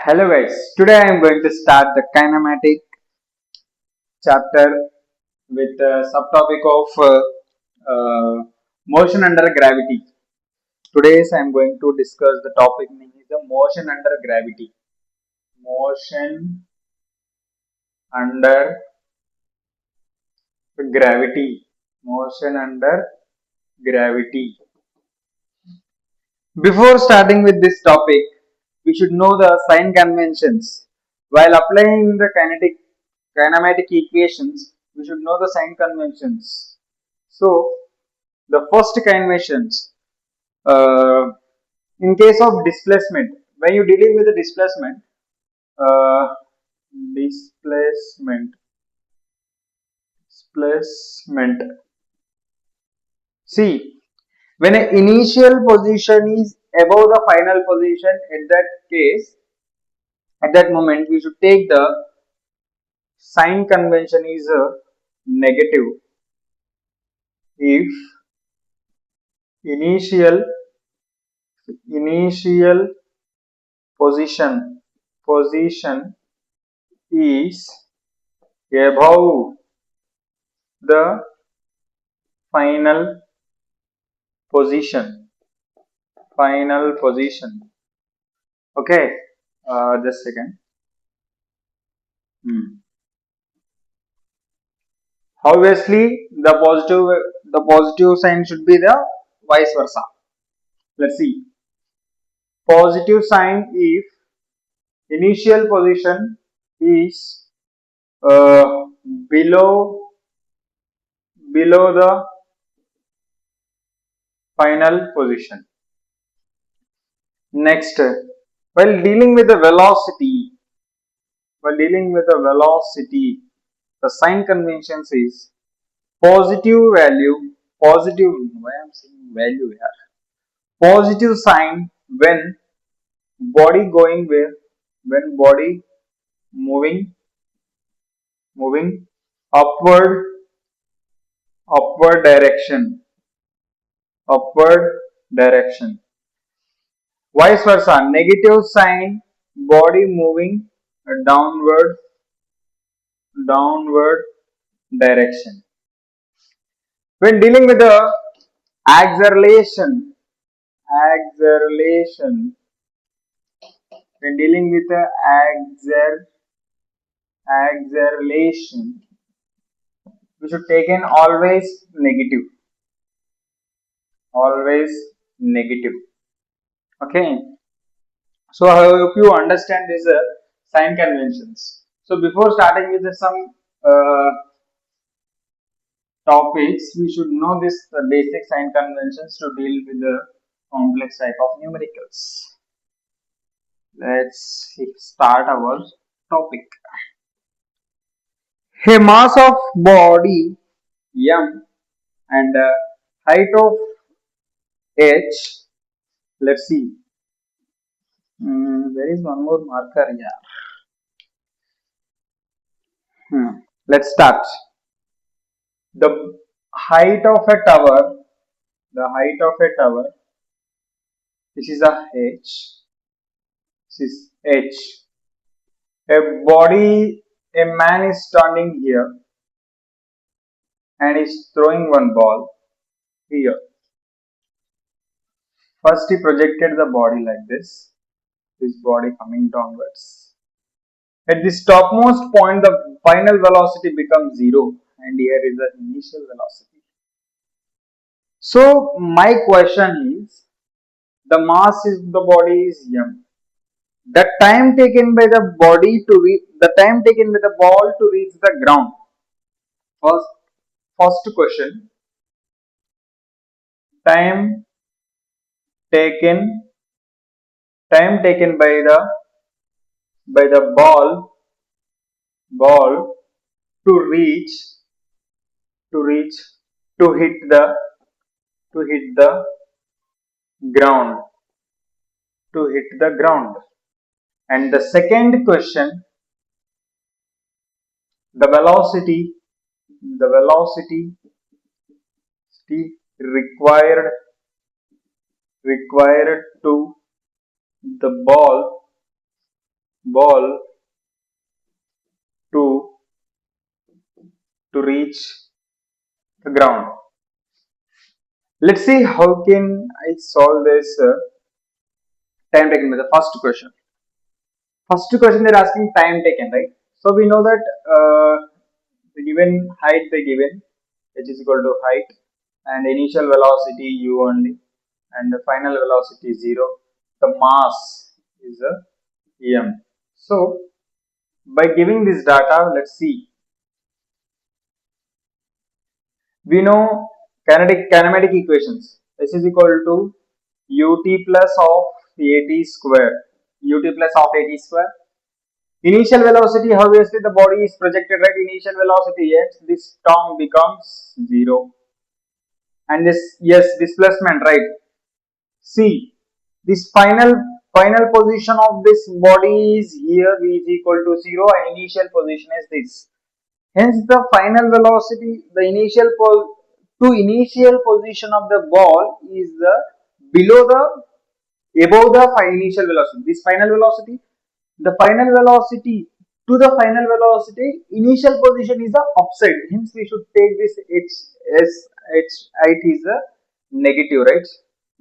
Hello guys, today I am going to start the kinematic chapter with the subtopic of motion under gravity. Today I am going to discuss the topic name is the motion under gravity. Motion under gravity. Motion under gravity. Before starting with this topic, we should know the sign conventions. While applying the kinematic equations, we should know the sign conventions. So, the first conventions, uh, in case of displacement, when you're dealing with the uh, displacement, displacement. See, when an initial position is above the final position, at that moment, we should take the sign convention is negative if initial initial position is above the final position. Okay, just a second. Obviously, the positive sign should be the vice versa. Let's see. Positive sign if initial position is uh, below the final position. Next, while dealing with the velocity, the sign conventions is positive value, positive. Why I'm saying value here? Positive sign when body going where, when body moving upward upward direction, upward direction. Vice versa, negative sign body moving downward downward direction. When dealing with the acceleration, acceleration, when dealing with the acceleration, we should take in always negative. Okay. So I hope you understand these sign conventions. So before starting with some uh, topics, we should know this basic sign conventions to deal with the complex type of numericals. Let's start our topic. A mass of body m and height of h. Let's see. There is one more marker here. Let's start. The height of a tower. The height of a tower. This is a h. This is h. A man is standing here and is throwing one ball here. First, he projected the body like this. His body coming downwards. At this topmost point, the final velocity becomes zero, and here is the initial velocity. So, my question is the mass is the body is m. The time taken by the body to reach the time taken by the ball to reach the ground. First question. Time taken by the ball to reach to reach to hit the ground and the second question, the velocity required to the ball ball to reach the ground. Let's see how can I solve this time taken with the first question. First question they're asking time taken, right? So we know that the given height they given, h is equal to height, and initial velocity u only, and the final velocity 0. The mass is a m. So by giving this data, let's see. We know kinematic equations. S is equal to ut plus of at square. Ut plus of at square. Initial velocity, obviously the body is projected, right? Initial velocity, yes, this term becomes 0. And this, yes, displacement, right? See, this final position of this body is here, v is equal to 0, and initial position is this. Hence, the final velocity, the initial position of the ball is the below the above the initial velocity. This final velocity, the final velocity to the final velocity, initial position is the upside. Hence, we should take this h as height is a negative, right?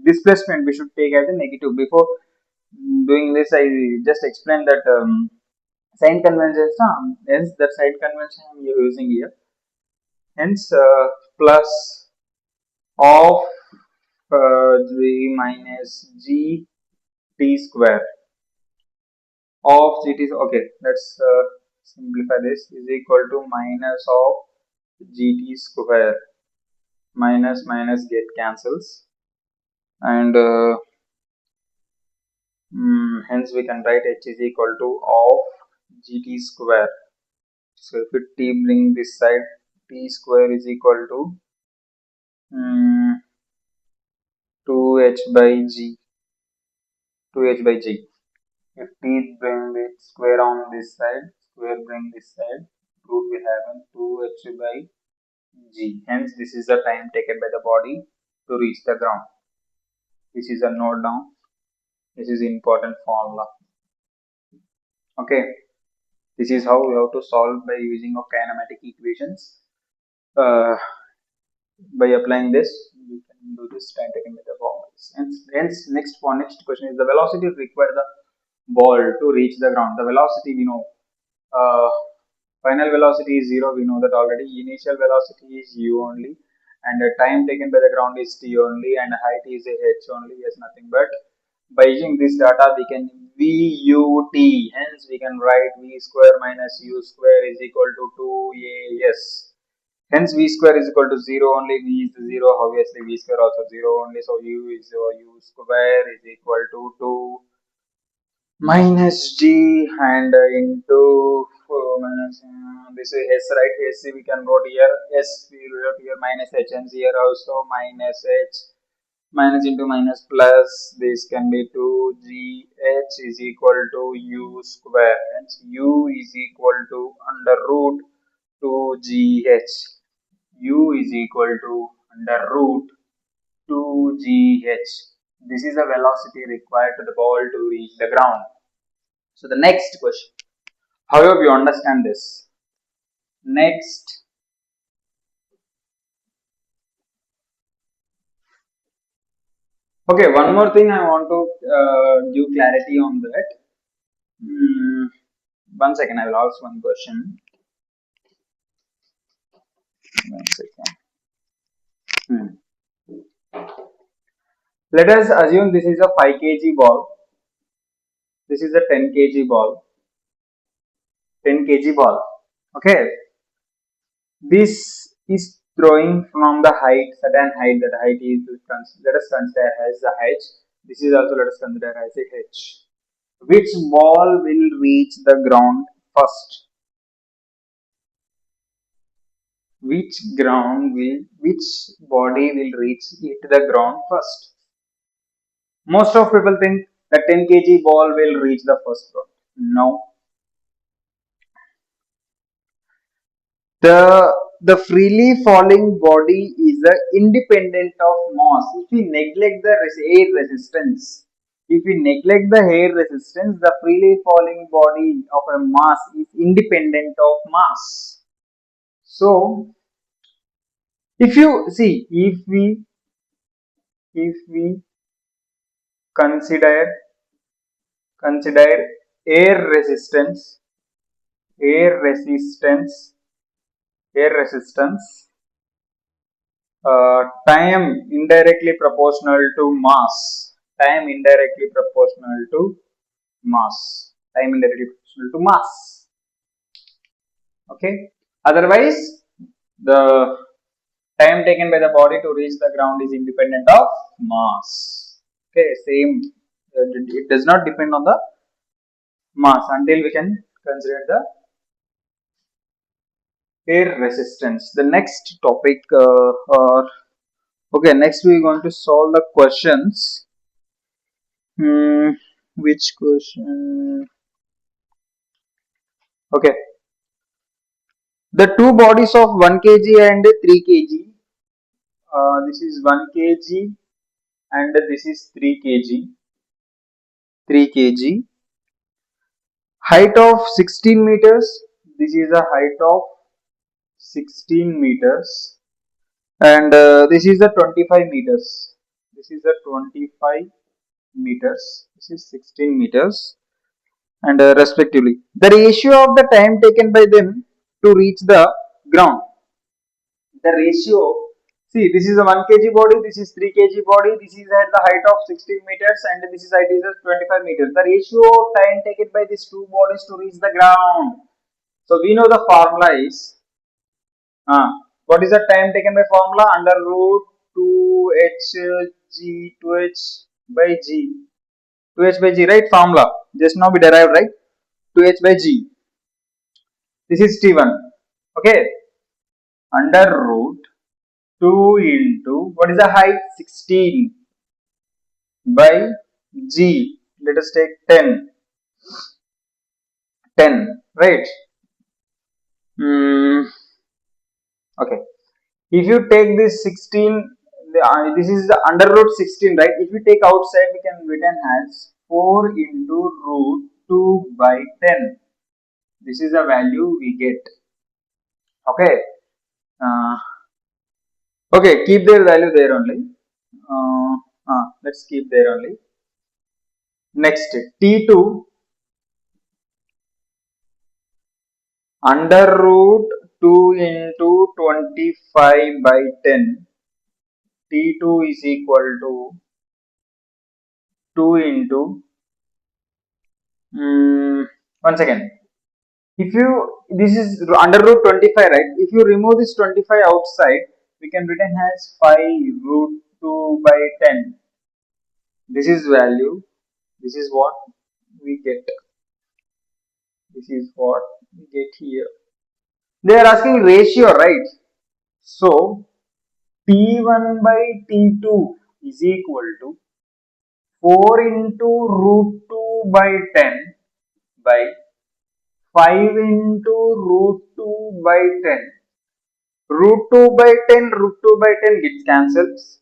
Displacement we should take as a negative. Before doing this, I just explained that sign convention. Hence, that sign convention I am using here. Hence, plus of g minus g t square of gt. Okay, let's simplify this, is equal to minus of gt square. Minus minus get cancels, and hence we can write h is equal to of gt square. So if we t bring this side, t square is equal to 2h by g. 2h by g. If t bring the square on this side, square bring this side, root will have 2h by g. Hence, this is the time taken by the body to reach the ground. This is a note down. This is important formula. Okay, this is how we have to solve by using of kinematic equations. By applying this, we can do this time taken by the formulas. Hence, next question is the velocity required the ball to reach the ground. The velocity we know. Final velocity is 0, we know that already. Initial velocity is u only, and the time taken by the ground is t only, and height is h only. Yes, nothing but by using this data we can VUT. Hence we can write v square minus u square is equal to 2as. Hence v square is equal to 0 only. V is 0, obviously v square also 0 only. So u is u square is equal to 2 minus g, and into minus this is s, right? S we can write here, s we wrote here, minus h, and here also minus h, minus into minus plus, this can be 2gh is equal to u square. Hence u is equal to under root 2gh. U is equal to under root 2gh. This is the velocity required to the ball to reach the ground. So the next question, I hope you understand this. Next, okay, one more thing I want to give clarity on that. One second, I will ask one question. 1 second. Let us assume this is a 5 kg ball. This is a 10 kg ball. 10 kg ball. Okay. This is throwing from the height, certain height. That height is, let us consider as the h. This is also let us consider as a h. Which ball will reach the ground first? Which body will reach the ground first? Most of people think the 10 kg ball will reach the first ground. No. The freely falling body is independent of mass. If we neglect the air resistance, If we neglect the air resistance, the freely falling body of a mass is independent of mass. So, if you see, if we consider consider air resistance, air resistance, air resistance, time indirectly proportional to mass, time indirectly proportional to mass, time indirectly proportional to mass. Okay, otherwise the time taken by the body to reach the ground is independent of mass. Okay, same, it does not depend on the mass until we can consider the air resistance. The next topic, okay, next we are going to solve the questions. Which question? Okay, the two bodies of 1 kg and 3 kg. This is 1 kg and this is 3 kg. 3 kg. Height of 16 meters. This is a height of 16 meters. And this is the 25 meters. This is the 25 meters. This is 16 meters. And respectively, the ratio of the time taken by them to reach the ground. The ratio, see, this is a 1 kg body, this is 3 kg body, this is at the height of 16 meters and this is height is 25 meters. The ratio of time taken by these two bodies to reach the ground. So we know the formula is, what is the time taken by formula? Under root 2h g 2h by g, 2h by g, right? Formula just now we derived, right? 2h by g. This is T1. Okay, under root 2 into, what is the height? 16 by g. Let us take 10. 10, right? Okay. If you take this 16, this is the under root 16, right? If you take outside, we can written as 4 into root 2 by 10. This is the value we get. Okay. Okay, keep their value there only. Let's keep there only. Next, T2 under root 2 into 25 by 10. T2 is equal to 2 into, one second. If you, this is under root 25, right? If you remove this 25 outside, we can written as 5 root 2 by 10. This is value. This is what we get. This is what we get here. They are asking ratio, right? So T1 by T2 is equal to 4 into root 2 by 10 by 5 into root 2 by 10. Root 2 by 10, root 2 by 10 gets cancels,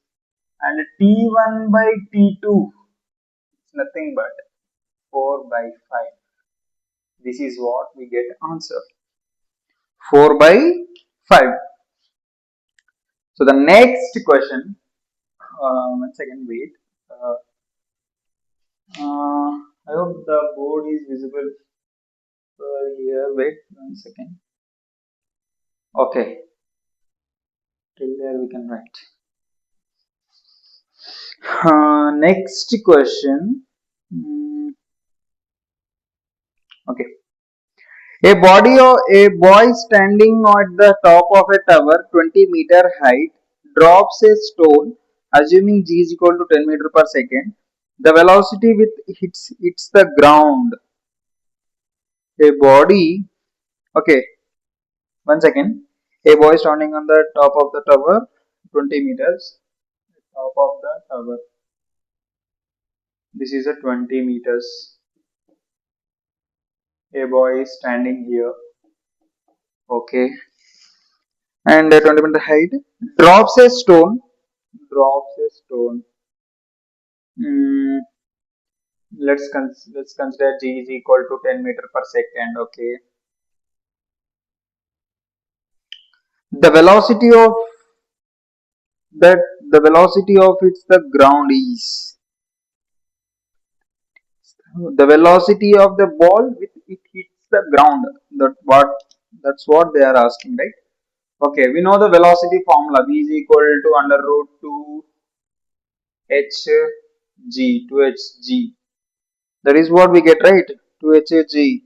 and T1 by T2 is nothing but 4 by 5. This is what we get answer. 4 by 5. So the next question, one second, wait. I hope the board is visible here. Wait one second. Okay, till there we can write. Next question. Okay. A boy standing at the top of a tower 20-meter height drops a stone assuming g is equal to 10 meter per second. The velocity with hits the ground. A body, okay, one second. A boy standing on the top of the tower 20 meters, top of the tower. This is a 20 meters. A boy is standing here, okay, and 20-meter height drops a stone, drops a stone. Let's consider g is equal to 10 meter per second. Okay, the velocity of that the velocity of its the ground is the velocity of the ball with it hits the ground. That's what they are asking, right? Okay, we know the velocity formula. V is equal to under root 2 h g 2 h g. That is what we get, right? 2 h g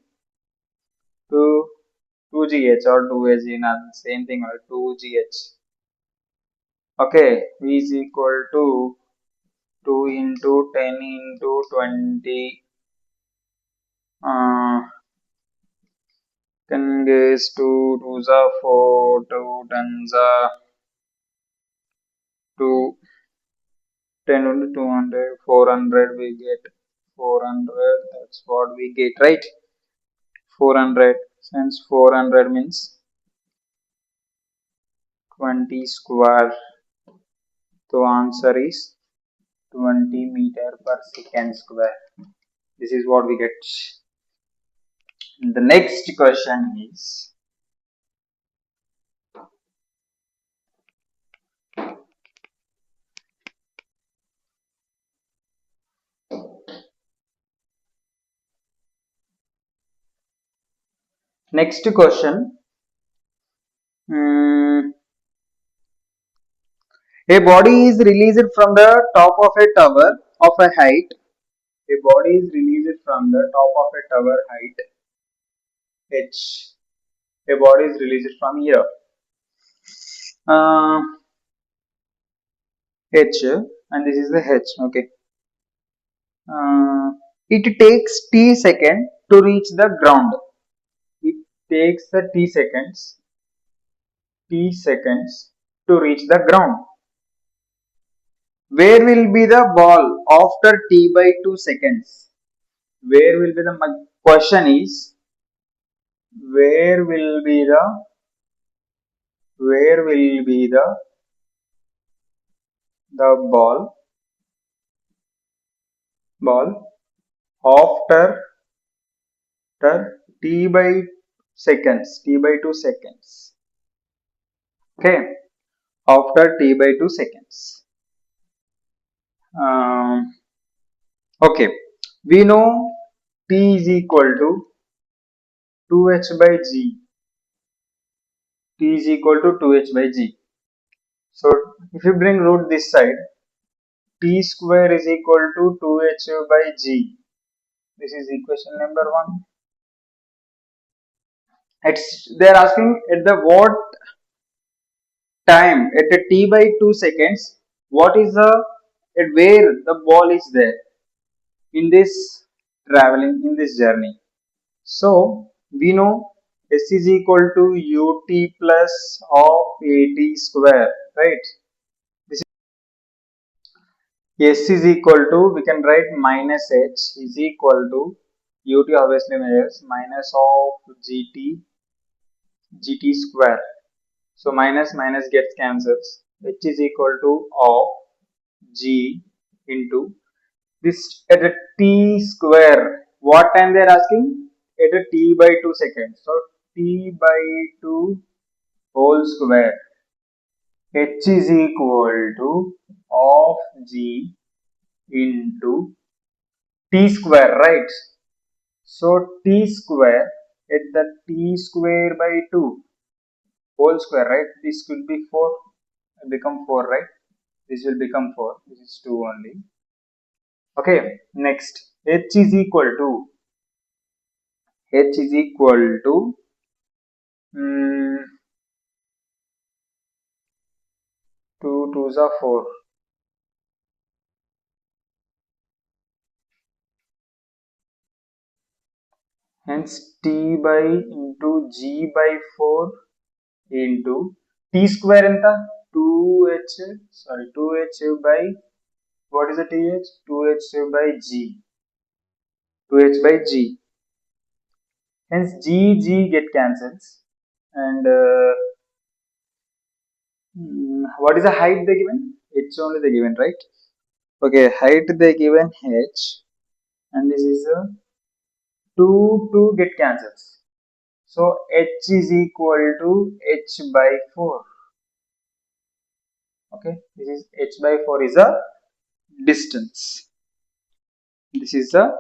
2 2 g h or 2 h, not same thing, or 2 g h. Okay, V is equal to 2 into 10 into 20. 10 guess 2 twos are 4, 2 tens are 2, 10 into 200, 400 we get 400, that's what we get, right? 400, since 400 means 20 square, so answer is 20 meter per second square. This is what we get. The next question is, next question. Hmm, a body is released from the top of a tower of a height. A body is released from the top of a tower height h. A body is released from here uh, h, and this is the h. Okay. It takes t second to reach the ground. It takes the t seconds to reach the ground. Where will be the ball after t by 2 seconds? Where will be the, my question is, where will be the where will be the ball after t by t by 2 seconds. Okay, after t by 2 seconds. um, okay, we know t is equal to 2h by g. T is equal to 2h by g. So if you bring root this side, t square is equal to 2h by g. This is equation number 1. They're asking at the what time, at a t by 2 seconds, what is the, at where the ball is there in this traveling, in this journey. So we know s is equal to ut plus of at square, right? This s is equal to, we can write minus h is equal to ut obviously measures minus of gt square. So minus minus gets cancels. H is equal to of g into this at a t square. What time they are asking? At a t by 2 seconds. So t by 2 whole square. H is equal to of g into t square, right? So t square at the t square by 2 whole square, right? This will be 4, become 4, right? This will become 4. This is 2 only. Okay, next h is equal to h is equal to mm, 2 twos are 4. Hence t by into g by 4 into t square enta 2h, sorry, 2h by, what is the th? 2h by g, 2h by g. Hence g get cancels, and what is the height they given? H only they given, right? Okay, height they given h, and this is a 2 get cancels. So h is equal to h by 4. Okay, this is h by 4 is a distance. This is a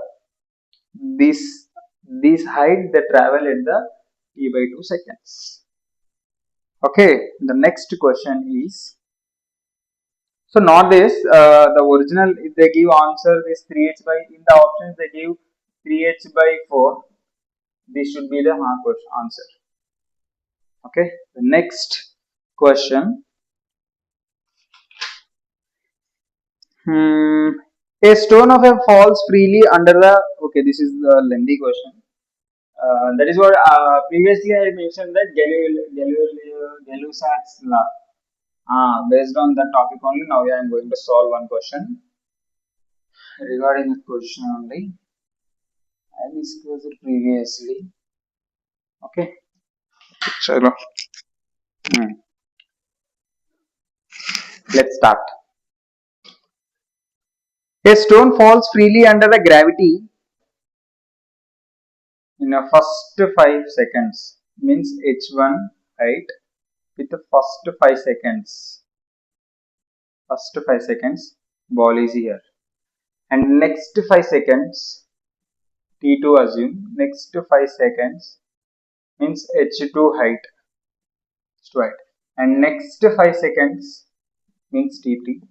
this this height they travel at the t by 2 seconds. Okay, the next question is, so not this, the original, if they give answer this 3h by, in the options they give 3h by 4, this should be the answer. Okay, the next question. A stone of a falls freely under the, okay, this is the lengthy question. That is what previously I mentioned that Gay-Lussac's law. Based on that topic only, now I am going to solve one question regarding the question only. I discussed it previously. Okay. Chalo. Let's start. A stone falls freely under the gravity in the first 5 seconds. Means h1 height with the first 5 seconds. First 5 seconds, ball is here. And next 5 seconds, T2 assume. Next 5 seconds means h2 height. H2 height. And next 5 seconds means T3.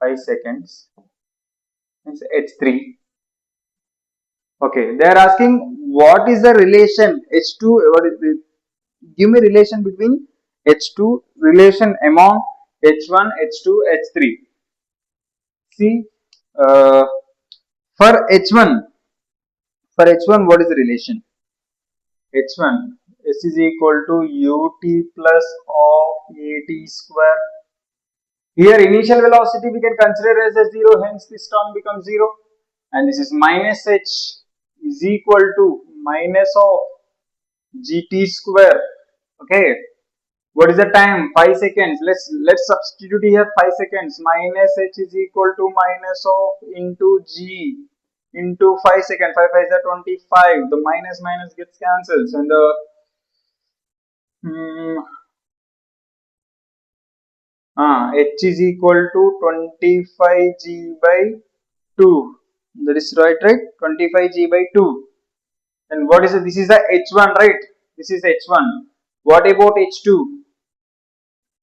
5 seconds means h3. Okay, they are asking what is the relation h2, what is the, give me relation between h2, relation among h1, h2, h3. See, uh, for h1, what is the relation? h1, s is equal to ut plus of at square. Here initial velocity we can consider as a 0, hence this term becomes 0, and this is minus h is equal to minus of gt square. Okay, what is the time? 5 seconds. Let's substitute here 5 seconds. Minus h is equal to minus of into g into 5 seconds. 5 5 is 25. The minus minus gets cancelled, and the h is equal to 25g by 2. That is right? 25g by 2. And what is it? This is the h1, right? This is h1. What about h2?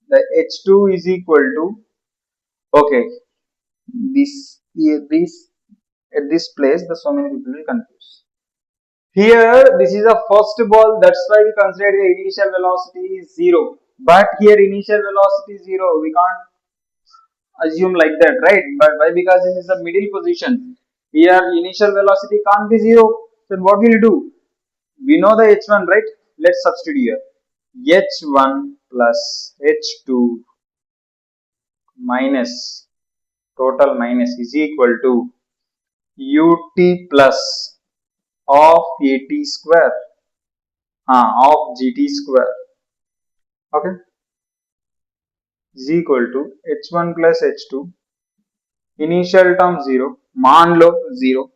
The h2 is equal to, okay, this at this place the so many people will confuse. Here this is a first ball, that's why we consider the initial velocity is 0. But here initial velocity is 0. We can't assume like that, right? But why? Because this is the middle position. Here initial velocity can't be 0. Then what will you do? We know the h1, right? Let's substitute here. h1 plus h2 minus total minus is equal to ut plus of at square of gt square. Okay, is equal to h1 plus h2 initial term 0, मान लो 0.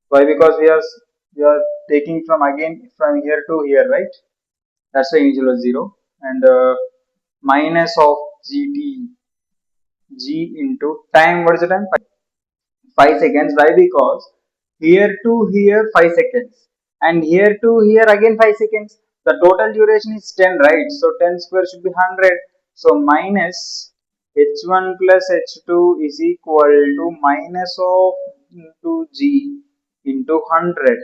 Why? Because we are taking from again from here to here, right? That's why initial was 0, and minus of gt g into time. What is the time? 5 seconds. Why? Because here to here 5 seconds, and here to here again 5 seconds. The total duration is 10, right? So 10 square should be 100. So minus h1 plus h2 is equal to minus of into g into 100.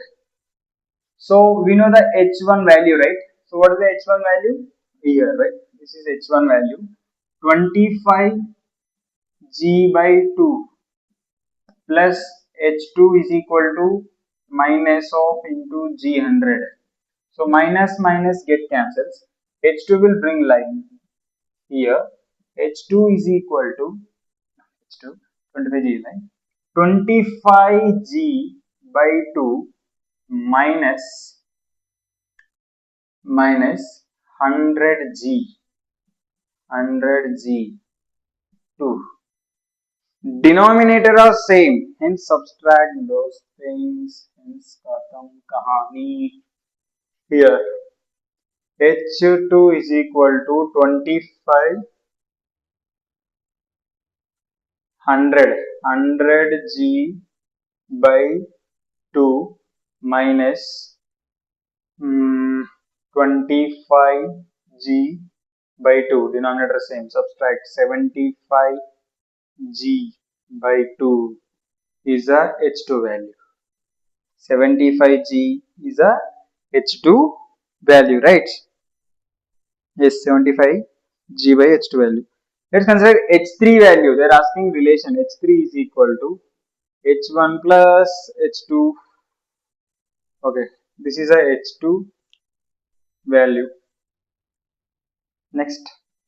So we know the h1 value, right? So what is the h1 value here, right? This is h1 value 25 g by 2 plus h2 is equal to minus of into g100. So minus minus get cancels. H2 will bring line here. H2 is equal to H2 25g line 25g by 2 minus 100g 2. Denominator are same, hence subtract those things. Hence khatam kahani. Here H2 is equal to 25 100 G by 2 minus 25 G by 2. Denominator same. Subtract 75 G by 2 is a H2 value. 75 G is a H2 value, right? Yes, 75 G by H2 value. Let's consider H3 value. They are asking relation. H3 is equal to H1 plus H2. Okay, this is a H2 value. Next,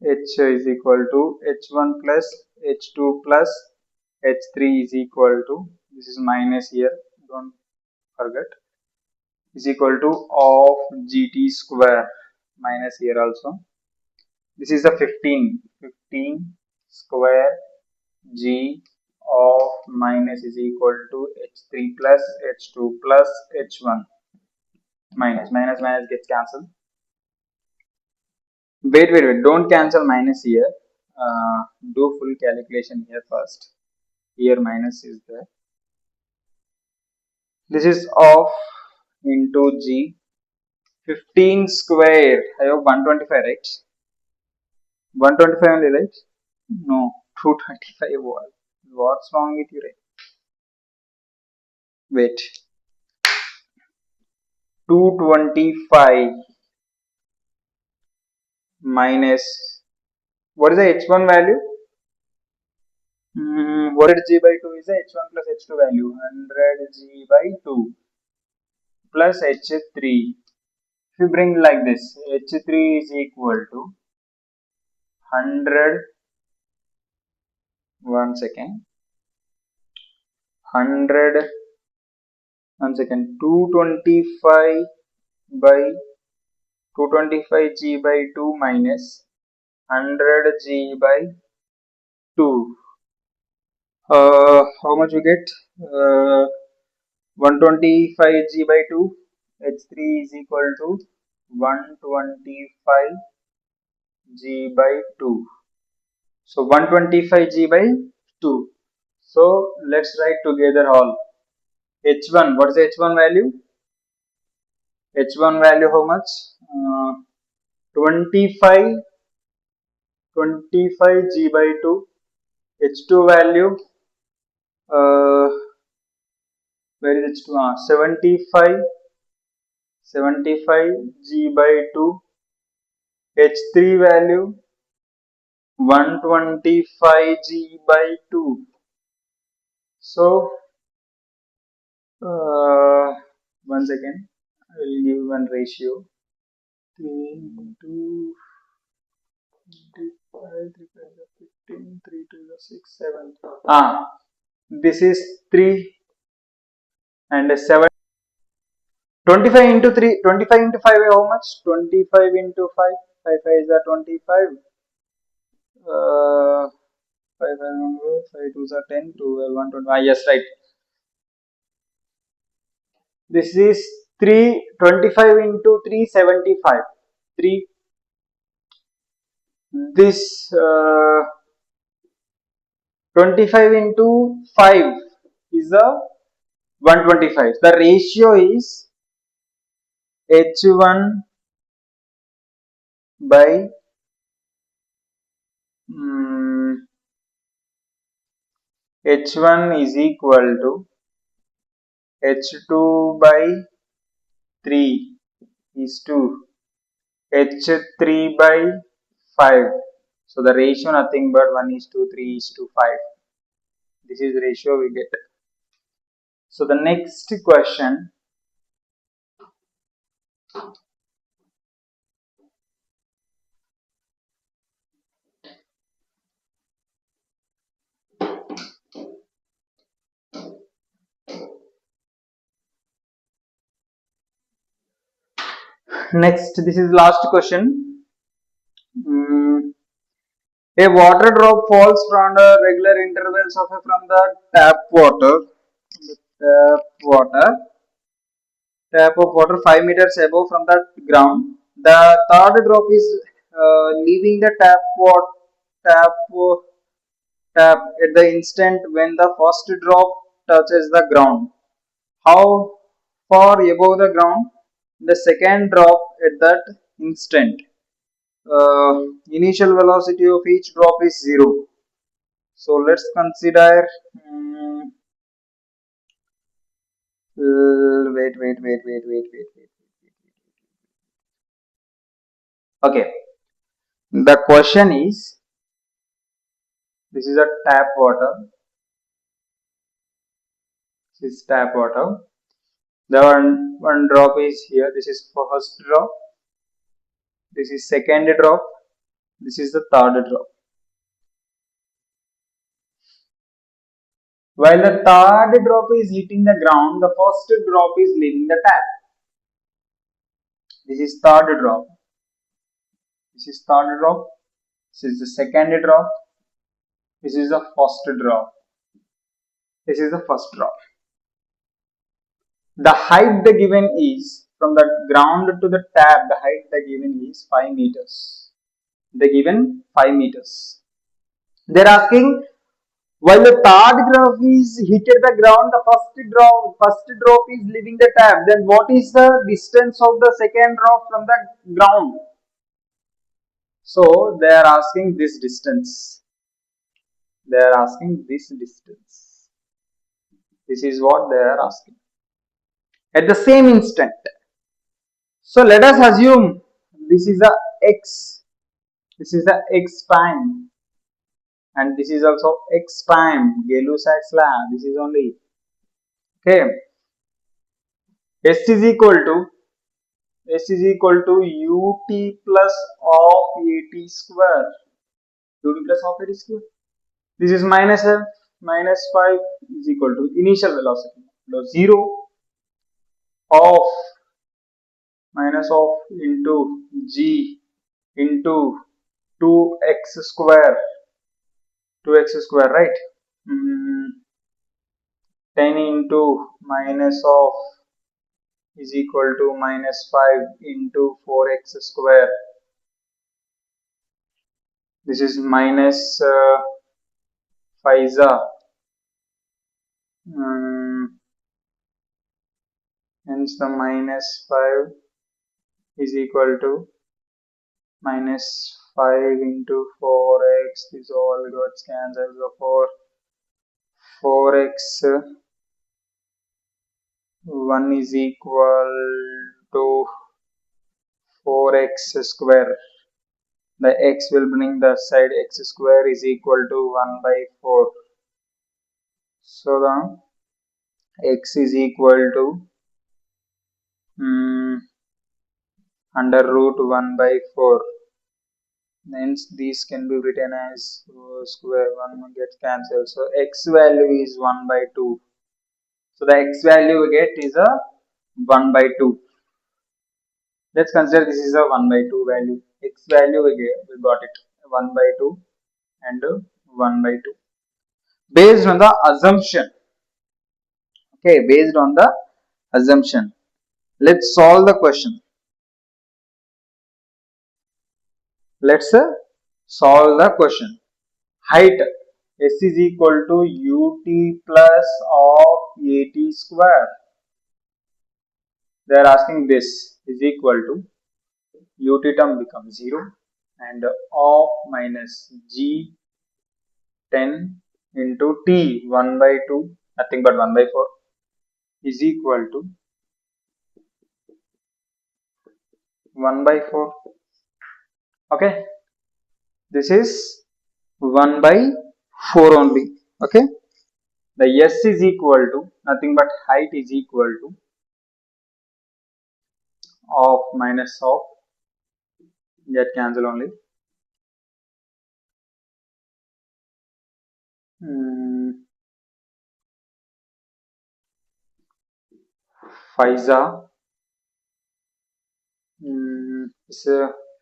H is equal to H1 plus H2 plus H3 is equal to, this is minus here, don't forget, is equal to of GT square, minus here also. This is the 15 square G of minus is equal to H3 plus H2 plus H1 minus gets cancelled. Wait, don't cancel minus here. Do full calculation here first. Here minus is there. This is of into G. 15 square. I have 125, right? 125 only, right? No, 225. What's wrong with you, right? Wait. 225 minus, what is the H1 value? What is G by 2 is the H1 plus H2 value. 100 G by 2 plus H3. If you bring like this, H3 is equal to 100, one second, 100, one second, 225 by 225 G by 2 minus 100 G by 2. How much you get? 125 G by 2. H3 is equal to 125 G by 2. So 125 G by 2. So let's write together all. H1, what is the H1 value? H1 value how much? 25 G by 2. H2 value, where is H2? 75 G by 2. H3 value 125 G by 2. So, one second, I will give one ratio. 3 into 25, 3 5 15, 3 2 6, 7. This is 3 and 7. 25 into 3, 25 into 5 how much? 25 into 5, 5 5 is 25. 5 5 2 are 10, 12, 120. Yes, right. This is 25 into 3, 75. 3. This 25 into 5 is a 125. The ratio is H1 by H1 is equal to H2 by 3 is 2. H3 by 5. So the ratio nothing but 1 is to 3 is to 5. This is the ratio we get. So the next question. Next, this is last question. A water drop falls from the regular intervals from the tap water, tap of water 5 meters above from the ground. The third drop is leaving the tap tap at the instant when the first drop touches the ground. How far above the ground? The second drop at that instant. Initial velocity of each drop is 0. So let's consider. Wait. Okay. The question is, this is a tap water. This is tap water. The one drop is here. This is first drop. This is second drop. This is the third drop. While the third drop is hitting the ground, the first drop is leaving the tap. This is third drop. This is third drop. This is the second drop. This is the first drop. This is the first drop. The height the given is from the ground to the tap. The height the given is 5 meters. The given 5 meters. They are asking, while the third drop is hit at the ground, the first drop is leaving the tap. Then what is the distance of the second drop from the ground? So they are asking this distance. They are asking this distance. This is what they are asking. At the same instant. So let us assume this is a x. This is the x time. And this is also x time. Gay-Lussac law. This is only. Okay. S is equal to ut plus of at square. Ut plus of at square. This is minus 5 is equal to initial velocity. 0 of minus of into g into 2x square. 2x square, right? 10 into minus of is equal to minus 5 into 4x square. This is minus 5 hence the minus 5 is equal to minus 5 into 4x. This all gets cancelled. So 4x 1 is equal to 4x square. The x will bring the side, x square is equal to 1 by 4. So the x is equal to under root 1 by 4. Hence these can be written as square 1 gets cancelled. So x value is 1 by 2. So the x value we get is a 1 by 2. Let's consider this is a 1 by 2 value. X value we got it 1 by 2 and 1 by 2. Based on the assumption. Okay, based on the assumption. Let's solve the question. Let's solve the question. Height S is equal to ut plus of at square. They are asking this is equal to ut term becomes 0 and of minus g 10 into t 1 by 2 nothing but 1 by 4 is equal to 1 by 4. Okay, this is 1 by 4 only. Okay, the s is equal to nothing but height is equal to of minus of get cancel only. Pfizer is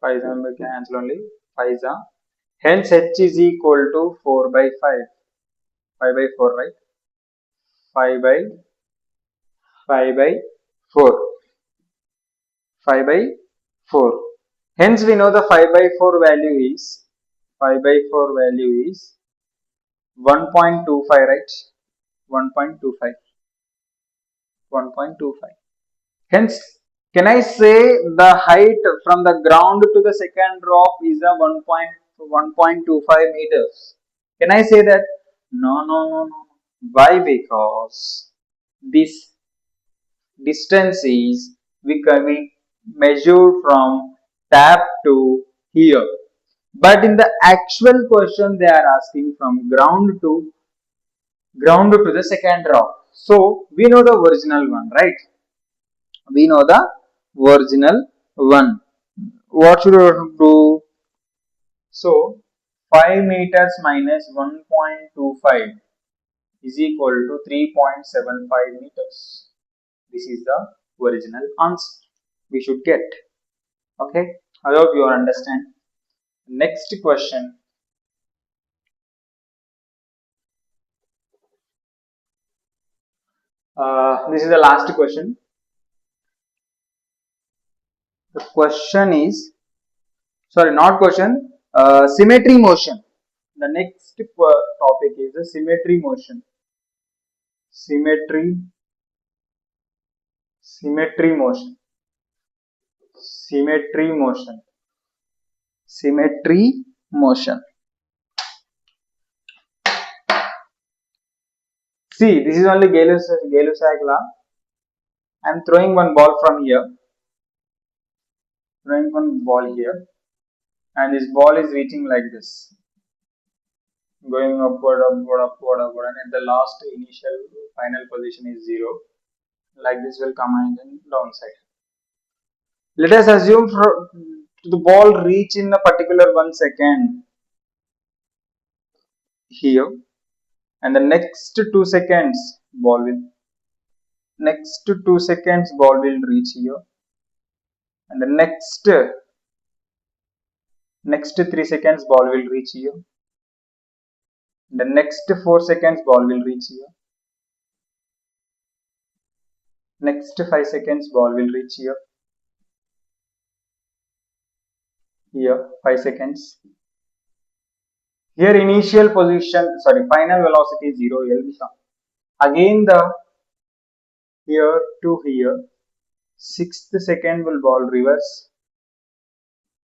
Pfizer cancel only. Pfizer Hence H is equal to 4 by 5. 5 by 4, right? 5 by 5 by 4. 5 by 4. Hence we know the 5 by 4 value is 5 by 4 value is 1.25, right? 1.25. 1.25. Hence, can I say the height from the ground to the second drop is a 1.25 meters? Can I say that? No, no, no, no. Why? Because this distance is we measure from tap to here. But in the actual question, they are asking from ground to the second drop. So we know the original one, right? We know the original one. What should we do? So 5 meters minus 1.25 is equal to 3.75 meters. This is the original answer we should get. Okay, I hope you understand. Next question. This is the last question. The question is, sorry, not question, symmetry motion. The next topic is the symmetry motion. Symmetry, symmetry motion, symmetry motion, symmetry motion. See, this is only Gay-Lussac law. I am throwing one ball from here, throwing one ball here, and this ball is reaching like this, going upward, upward, upward, upward, and at the last initial final position is 0. Like this will come in downside. Let us assume the ball reach in a particular 1 second here, and the next 2 seconds ball will reach here, and the next 3 seconds ball will reach here, the next 4 seconds ball will reach here, next 5 seconds ball will reach here, 5 seconds. Here initial position, sorry, final velocity 0 L. Again the here to here, 6th second will ball reverse,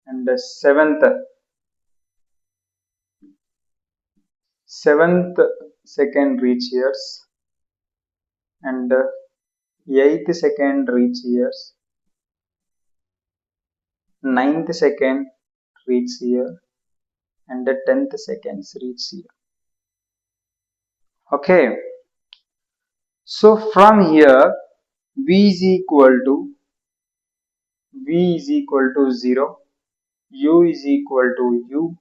and the 7th second reach here, and 8th second reach here, 9th second reach here, and the 10th seconds reach here. Okay, so from here v is equal to 0, u is equal to u,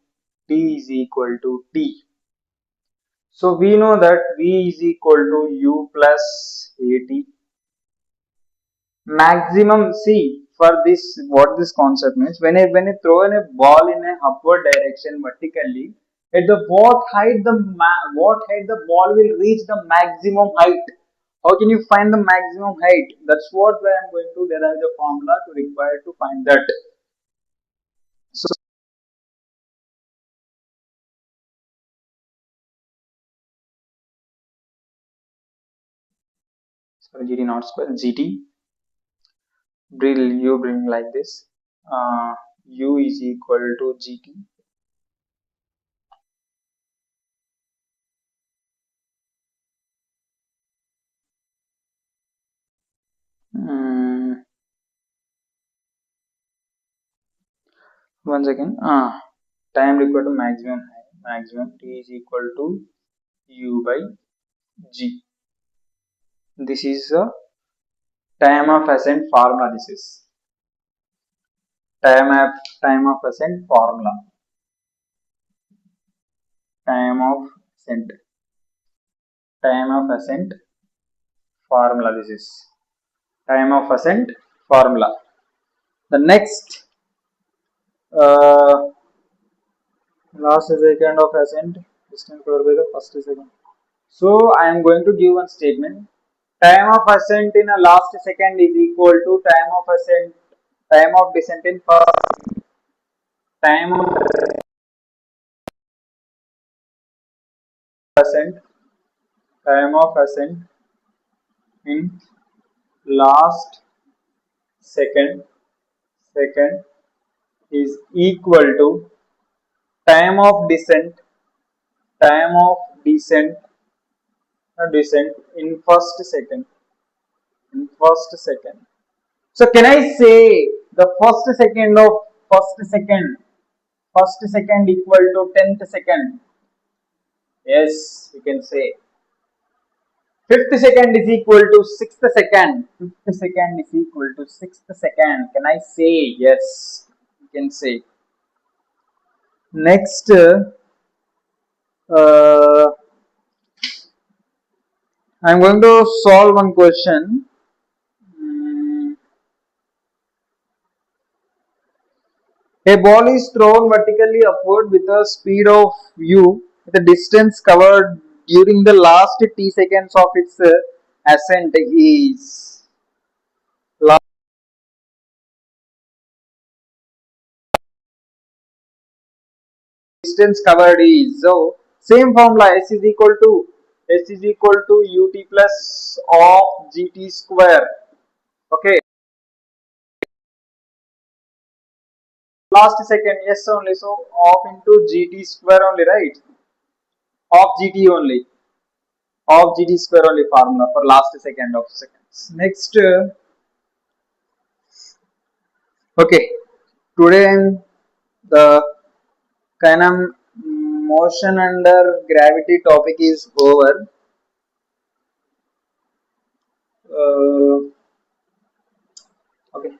t is equal to t. So we know that v is equal to u plus at. Maximum, see, for this, what this concept means, when I throw in a ball in a upward direction vertically, at the what height the ball will reach the maximum height. How can you find the maximum height? That's what I am going to derive the formula to require to find that. So sorry, GT not square, GT, you bring like this, u is equal to GT. Once again, time required to maximum t is equal to u by g. This is a time of ascent formula. This is time of ascent formula. Time of ascent. Time of ascent formula. This is time of ascent formula. The next last second of ascent distance covered by the first second. So I am going to give one statement. Time of ascent in a last second is equal to time of descent in first. Time of ascent, time of ascent in last second is equal to time of time of descent, descent in first second. So can I say the first second, first second equal to 10th second? Yes, you can say. Fifth second is equal to sixth second. Fifth second is equal to sixth second. Can I say yes? You can say. Next, I'm going to solve one question. Hmm. A ball is thrown vertically upward with a speed of u. The distance covered during the last t seconds of its ascent is distance covered is so same formula s is equal to ut plus of gt square. Okay, last second yes only, so of into gt square only, right? Of gt only, of gt square only formula for last second of seconds. Next, okay, today the kind of motion under gravity topic is over. uh, okay,